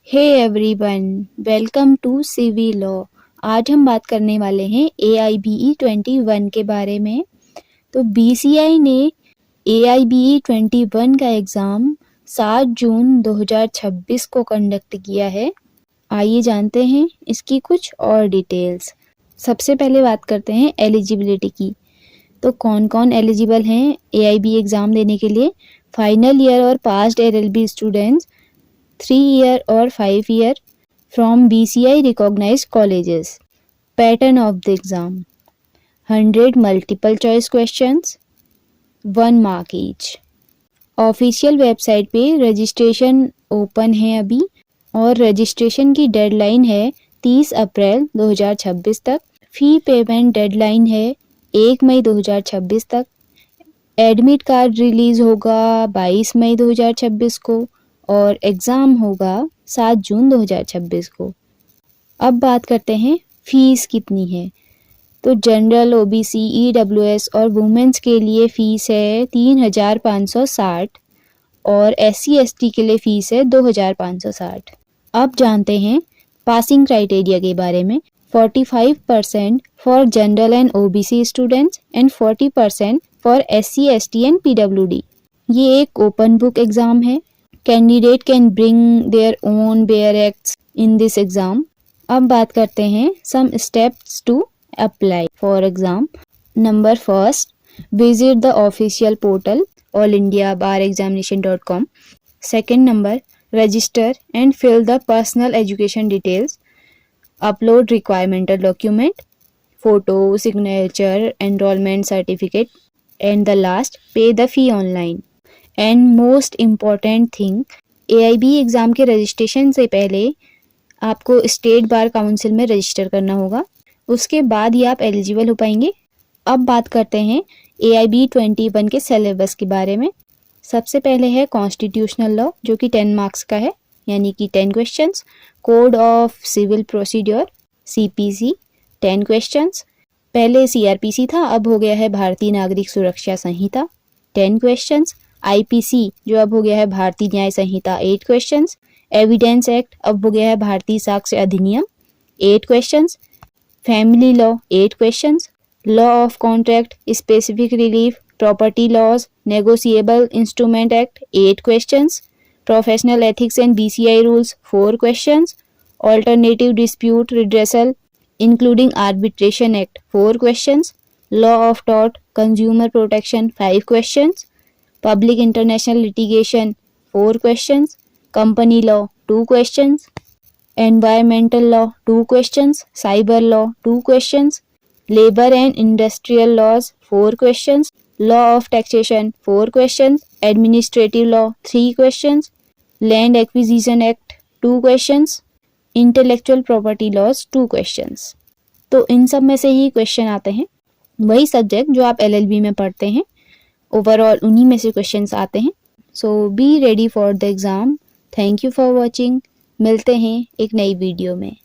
Hey everyone, welcome to CV law. आज हम बात करने वाले हैं AIBE 21 के बारे में। तो BCI ने AIBE 21 का एग्ज़ाम 7 जून 2026 को कंडक्ट किया है। आइए जानते हैं इसकी कुछ और डिटेल्स। सबसे पहले बात करते हैं एलिजिबिलिटी की। तो कौन कौन एलिजिबल हैं AIBE एग्ज़ाम देने के लिए? फाइनल ईयर और passed LLB students, 3 year or 5 year from BCI recognized colleges. Pattern of the exam: 100 multiple choice questions, 1 mark each. Official website पे रजिस्ट्रेशन ओपन है अभी और रजिस्ट्रेशन की डेडलाइन है 30 अप्रैल 2026 तक। फ़ी पेमेंट डेडलाइन है 1 मई 2026 तक। एडमिट कार्ड रिलीज़ होगा 22 मई 2026 को और एग्ज़ाम होगा 7 जून 2026 को। अब बात करते हैं फ़ीस कितनी है। तो जनरल, OBC, EWS और वुमेंस के लिए फ़ीस है 3,560 और SC ST के लिए फ़ीस है 2,560। अब जानते हैं पासिंग क्राइटेरिया के बारे में। 45% for general and OBC students and 40% for SC ST and PWD। ये एक ओपन बुक एग्ज़ाम है। Candidate can bring their own bare acts in this exam. अब बात करते हैं some steps to apply for exam. Number first, visit the official portal allindiabarexamination.com. Second number, register and fill the personal education details. Upload requiremental document, photo, signature, enrolment certificate and the last, pay the fee online. And most important thing, AIBE exam के registration से पहले आपको state bar council में register करना होगा, उसके बाद ही आप एलिजिबल हो पाएंगे। अब बात करते हैं AIBE 21 के सिलेबस के बारे में। सबसे पहले है कॉन्स्टिट्यूशनल लॉ, जो कि 10 मार्क्स का है, यानी कि 10 questions. Code of civil procedure CPC 10 questions. पहले CRPC था, अब हो गया है भारतीय नागरिक सुरक्षा संहिता 10 क्वेश्चंस। IPC जो अब हो गया है भारतीय न्याय संहिता 8 क्वेश्चंस। एविडेंस एक्ट अब हो गया है भारतीय Sakshya Adhiniyam 8 questions. Family law 8 questions. Law of contract, specific relief, property laws, negotiable instrument act 8 questions. Professional ethics and BCI rules 4 questions. Alternative dispute redressal including arbitration act 4 questions. Law of tort, consumer protection 5 questions. Public international litigation 4 questions, company law 2 questions, environmental law 2 questions, cyber law 2 questions, labor and industrial laws 4 questions, law of taxation 4 questions, administrative law 3 questions, land acquisition act 2 questions, intellectual property laws 2 questions। तो इन सब में से ही question आते हैं, वही subject जो आप LLB में पढ़ते हैं, ओवरऑल उन्हीं में से क्वेश्चंस आते हैं। So be ready for the exam. Thank you for watching. मिलते हैं एक नई वीडियो में।